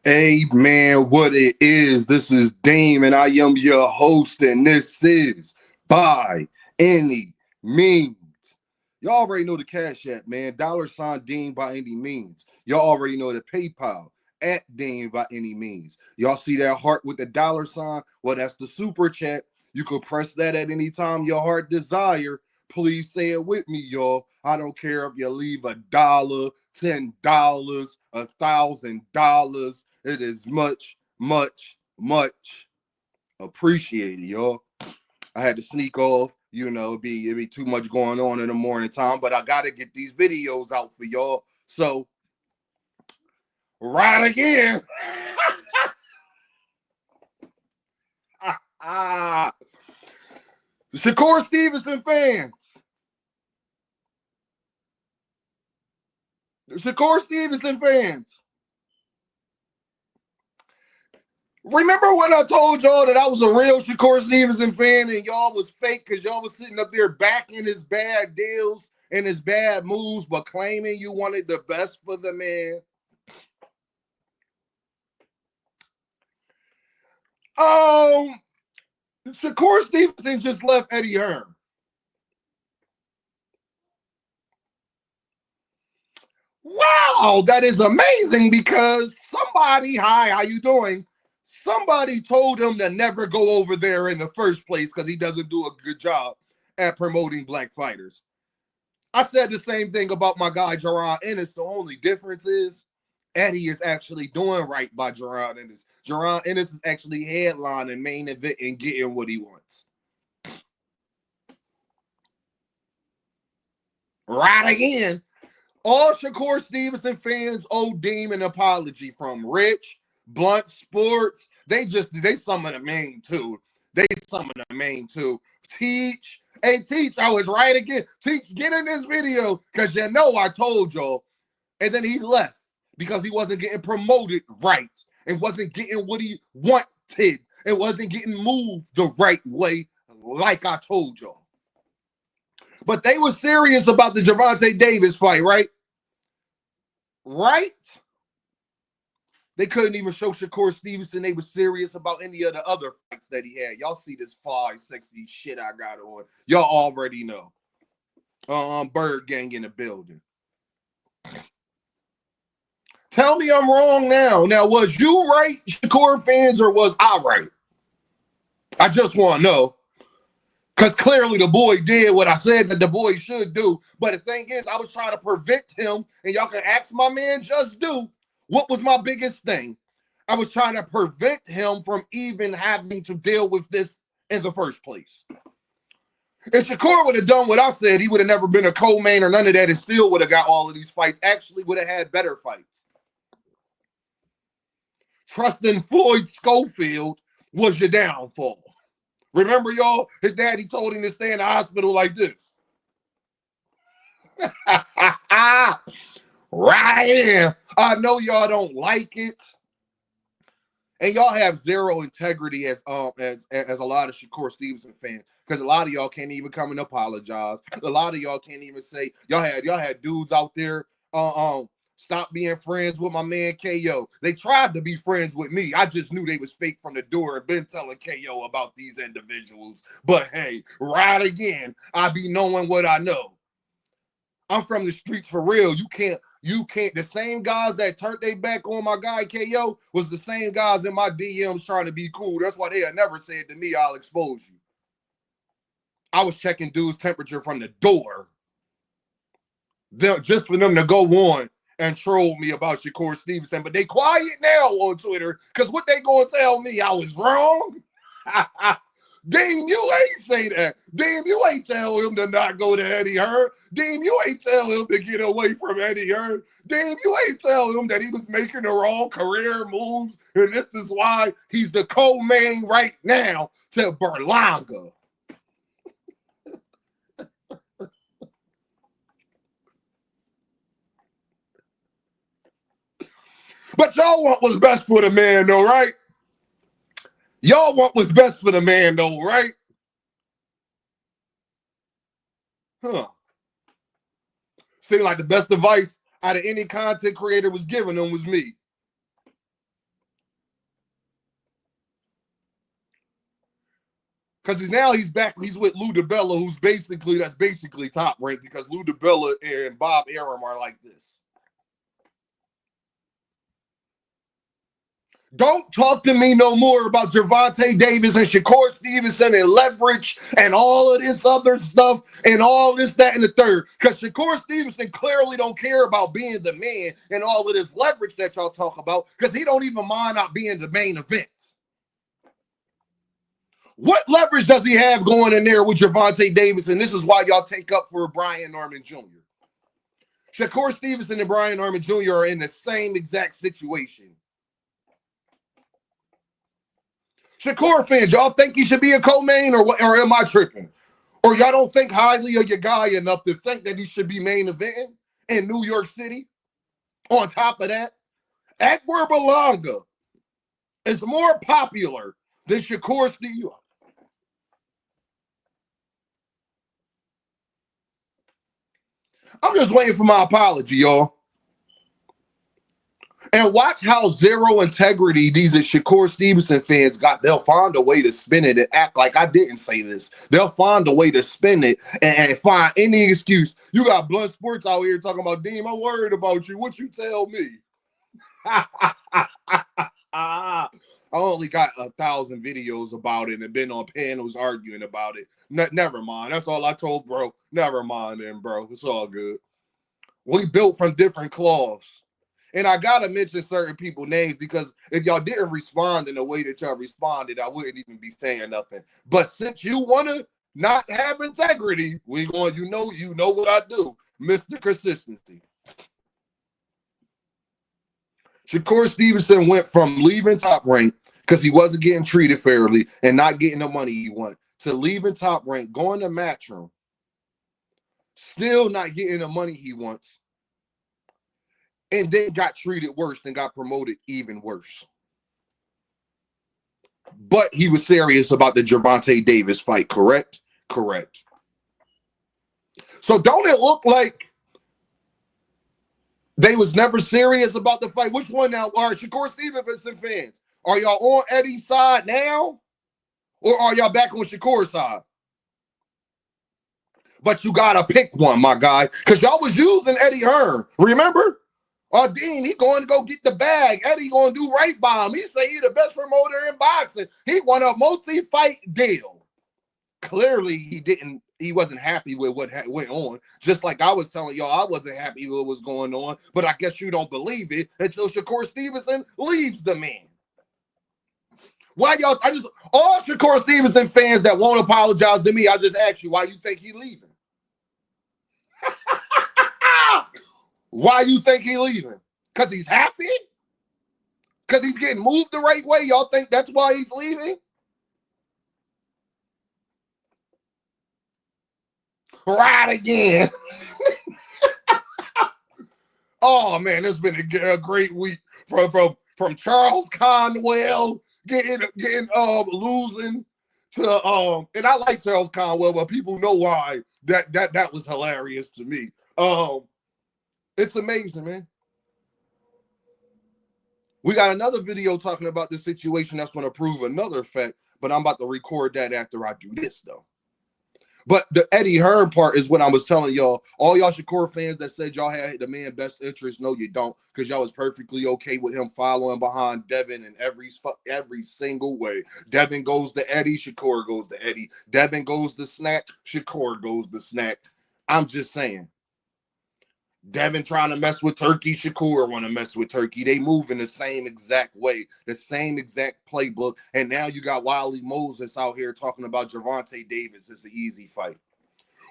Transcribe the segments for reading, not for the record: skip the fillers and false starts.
Hey man, what it is? This is Dame, and I am your host, and this is By Any Means. Y'all already know the Cash App, man. $ Dean by any means. Y'all already know the PayPal at Dean by any means. Y'all see that heart with the $? Well, that's the super chat. You can press that at any time your heart desire. Please say it with me, y'all. I don't care if you leave $1, $10, $1,000. It is much, much, much appreciated, y'all. I had to sneak off, it'd be too much going on in the morning time, but I gotta get these videos out for y'all. So, right again. Shakur Stevenson fans. Shakur Stevenson fans. Remember when I told y'all that I was a real Shakur Stevenson fan and y'all was fake because y'all was sitting up there backing his bad deals and his bad moves, but claiming you wanted the best for the man? Shakur Stevenson just left Eddie Hearn. Wow, that is amazing because somebody, hi, how you doing? Somebody told him to never go over there in the first place because he doesn't do a good job at promoting black fighters. I said the same thing about my guy, Gervon Ennis. The only difference is Eddie is actually doing right by Gervon Ennis. Gervon Ennis is actually headlining main event and getting what he wants. Right again. All Shakur Stevenson fans owe Deem an apology from Rich, Blunt Sports. They some of the main too. They some of the main too. Teach. Hey, Teach, I was right again. Teach, get in this video because you know I told y'all. And then he left because he wasn't getting promoted right and wasn't getting what he wanted and wasn't getting moved the right way like I told y'all. But they were serious about the gervontadavis fight, right? Right? They couldn't even show Shakur Stevenson they were serious about any of the other fights that he had. Y'all see this fly, sexy shit I got on. Y'all already know. Bird Gang in the building. Tell me I'm wrong now. Now, was you right, Shakur fans, or was I right? I just want to know. Because clearly the boy did what I said that the boy should do. But the thing is, I was trying to prevent him, and y'all can ask my man Just Do. What was my biggest thing? I was trying to prevent him from even having to deal with this in the first place. If Shakur would have done what I said, he would have never been a co-main or none of that and still would have got all of these fights. Actually would have had better fights. Trusting Floyd Schofield was your downfall. Remember, y'all? His daddy told him to stay in the hospital like this. Right here. I know y'all don't like it. And y'all have zero integrity as a lot of Shakur Stevenson fans, because a lot of y'all can't even come and apologize. A lot of y'all can't even say y'all had dudes out there stop being friends with my man KO. They tried to be friends with me. I just knew they was fake from the door and been telling KO about these individuals. But hey, right again, I be knowing what I know. I'm from the streets for real. You can't. The same guys that turned their back on my guy KO was the same guys in my DMs trying to be cool. That's why they had never said to me, I'll expose you. I was checking dudes' temperature from the door. Just for them to go on and troll me about Shakur Stevenson. But they quiet now on Twitter because what they gonna tell me? I was wrong? Dean, you ain't say that. Dean, you ain't tell him to not go to Eddie Hearn. Dean, you ain't tell him to get away from Eddie Hearn. Dean, you ain't tell him that he was making the wrong career moves, and this is why he's the co-main right now to Berlanga. But y'all want what's best for the man, though, right? Y'all want what's best for the man, though, right? Huh. Seemed like the best advice out of any content creator was giving them was me. Because he's back. He's with Lou DiBella, that's basically top ranked because Lou DiBella and Bob Arum are like this. Don't talk to me no more about Gervonta Davis and Shakur Stevenson and leverage and all of this other stuff and all this, that, and the third. Because Shakur Stevenson clearly don't care about being the man and all of this leverage that y'all talk about because he don't even mind not being the main event. What leverage does he have going in there with Gervonta Davis? And this is why y'all take up for Brian Norman Jr. Shakur Stevenson and Brian Norman Jr. are in the same exact situation. Shakur fans, y'all think he should be a co-main or am I tripping? Or y'all don't think highly of your guy enough to think that he should be main eventing in New York City? On top of that, Edward Belonga is more popular than Shakur Stevenson. I'm just waiting for my apology, y'all. And watch how zero integrity these Shakur Stevenson fans got. They'll find a way to spin it and act like I didn't say this. They'll find a way to spin it and find any excuse. You got Blunt Sports out here talking about, Dean, I'm worried about you. What you tell me? I only got 1,000 videos about it and been on panels arguing about it. Never mind. That's all I told bro. Never mind then, bro. It's all good. We built from different cloths. And I got to mention certain people's names because if y'all didn't respond in the way that y'all responded, I wouldn't even be saying nothing. But since you want to not have integrity, you know what I do. Mr. Consistency. Shakur Stevenson went from leaving Top Rank because he wasn't getting treated fairly and not getting the money he wanted to leaving Top Rank, going to Matchroom, still not getting the money he wants, and then got treated worse and got promoted even worse. But he was serious about the Gervonta Davis fight, correct? Correct. So don't it look like they was never serious about the fight? Which one now? All right, Shakur Stevenson fans, are y'all on Eddie's side now? Or are y'all back on Shakur's side? But you got to pick one, my guy, because y'all was using Eddiehearn. Remember? Dean, he going to go get the bag. Eddie going to do right by him. He say he the best promoter in boxing. He won a multi-fight deal. Clearly, he wasn't happy with what went on. Just like I was telling y'all, I wasn't happy with what was going on. But I guess you don't believe it until Shakur Stevenson leaves the man. Why y'all? All Shakur Stevenson fans that won't apologize to me, I just ask you, why you think he leaving? Why you think he leaving? Because he's happy? Because he's getting moved the right way? Y'all think that's why he's leaving? Right again. Oh man, it's been a great week from Charles Conwell getting losing to and I like Charles Conwell, but people know why that was hilarious to me. It's amazing, man. We got another video talking about this situation that's going to prove another fact, but I'm about to record that after I do this, though. But the Eddiehearn part is what I was telling y'all. All y'all Shakur fans that said y'all had the man best interest, no, you don't, because y'all was perfectly okay with him following behind Devin in every single way. Devin goes to Eddie, Shakur goes to Eddie. Devin goes to Snack, Shakur goes to Snack. I'm just saying. Devin trying to mess with Turkey, Shakur want to mess with Turkey. They move in the same exact way, the same exact playbook. And now you got Wiley Moses out here talking about Gervonta Davis as an easy fight.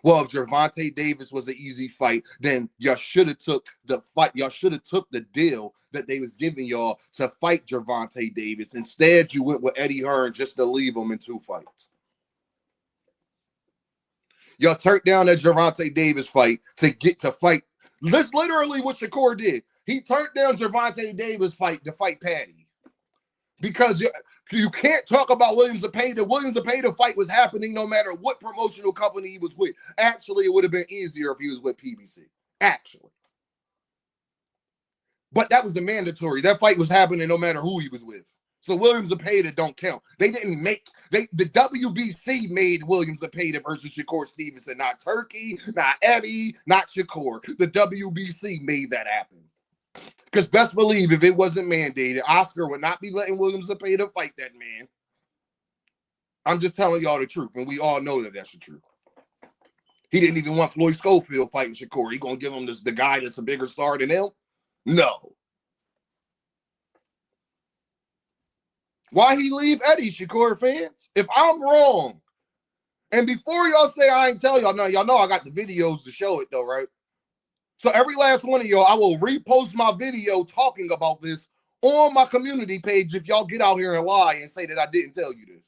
Well, if Gervonta Davis was an easy fight, then y'all should have took the fight. Y'all should have took the deal that they was giving y'all to fight Gervonta Davis. Instead, you went with Eddiehearn just to leave him in 2 fights. Y'all turned down that Gervonta Davis fight to fight. That's literally what Shakur did. He turned down Gervonta Davis fight to fight Patty. Because you can't talk about Williams Zepeda. The Williams Zepeda fight was happening no matter what promotional company he was with. Actually, it would have been easier if he was with PBC. Actually. But that was a mandatory. That fight was happening no matter who he was with. So Williams Zepeda don't count. They didn't make the WBC made Williams Zepeda versus Shakur Stevenson, not Turkey, not Eddie, not Shakur. The WBC made that happen. Because best believe if it wasn't mandated, Oscar would not be letting Williams Zepeda fight that man. I'm just telling y'all the truth, and we all know that that's the truth. He didn't even want Floyd Schofield fighting Shakur. He gonna give him the guy that's a bigger star than him? No. Why he leave Eddie, Shakur fans? If I'm wrong, and before y'all say I ain't tell y'all, no, y'all know I got the videos to show it though, right? So every last one of y'all, I will repost my video talking about this on my community page if y'all get out here and lie and say that I didn't tell you this.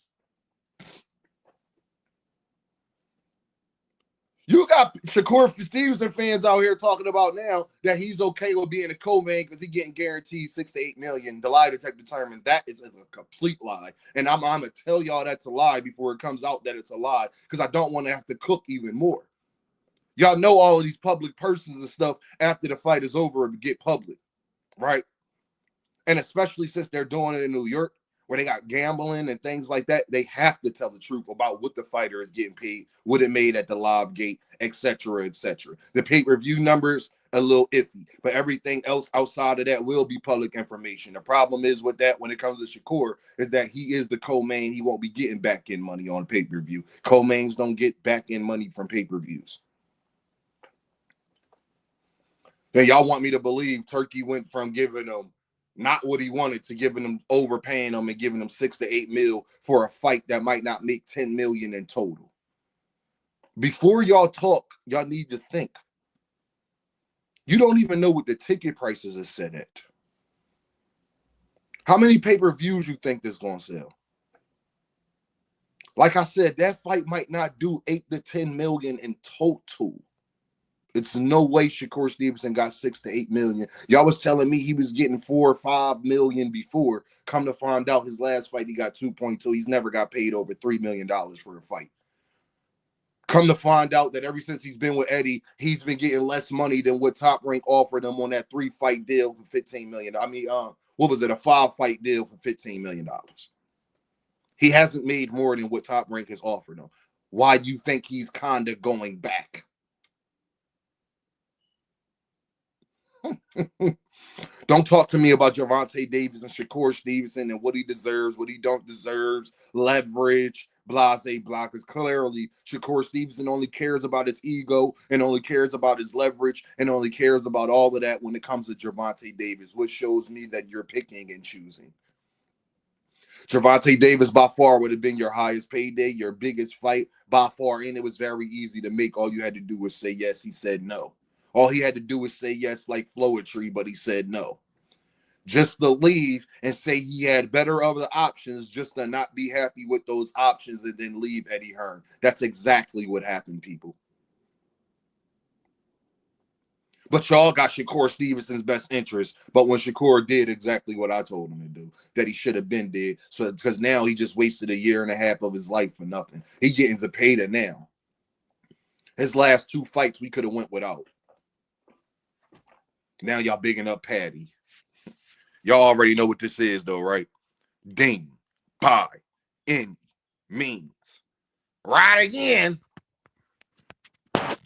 You got Shakur Stevenson fans out here talking about now that he's okay with being a co-main because he's getting guaranteed $6 to $8 million. The lie detector determined that is a complete lie. And I'm going to tell y'all that's a lie before it comes out that it's a lie because I don't want to have to cook even more. Y'all know all of these public persons and stuff after the fight is over get public, right? And especially since they're doing it in New York, where they got gambling and things like that, they have to tell the truth about what the fighter is getting paid, what it made at the live gate, etc., etc. The pay-per-view numbers, a little iffy, but everything else outside of that will be public information. The problem is with that when it comes to Shakur is that he is the co-main. He won't be getting back-end money on pay-per-view. Co-mains don't get back-end money from pay-per-views. Then y'all want me to believe Turkey went from giving them not what he wanted to giving him, overpaying him and giving him $6 to $8 million for a fight that might not make $10 million in total. Before y'all talk, y'all need to think. You don't even know what the ticket prices are set at. How many pay-per-views you think this gonna sell? Like I said, that fight might not do $8 to $10 million in total. It's no way Shakur Stevenson got $6 to $8 million. Y'all was telling me he was getting $4 or $5 million before. Come to find out, his last fight he got 2.2. He's never got paid over $3 million for a fight. Come to find out that ever since he's been with Eddie, he's been getting less money than what Top Rank offered him on that 3-fight deal for $15 million. I mean, what was it? A 5-fight deal for $15 million. He hasn't made more than what Top Rank has offered him. Why do you think he's kind of going back? Don't talk to me about gervontadavis and Shakur Stevenson and what he deserves, what he don't deserves, leverage, blase, blockers. Clearly, Shakur Stevenson only cares about his ego and only cares about his leverage and only cares about all of that when it comes to gervontadavis, which shows me that you're picking and choosing. Gervontadavis by far would have been your highest payday, your biggest fight by far, and it was very easy to make. All you had to do was say yes. He said no. All he had to do was say yes like Floetry, but he said no. Just to leave and say he had better other options, just to not be happy with those options and then leave Eddie Hearn. That's exactly what happened, people. But y'all got Shakur Stevenson's best interest. But when Shakur did exactly what I told him to do, that he should have been dead. So because now he just wasted 1.5 years of his life for nothing. He getting Zepeda now. His last 2 fights we could have went without. Now y'all bigging up Patty. Y'all already know what this is, though, right? Ding, by, any means. Right again.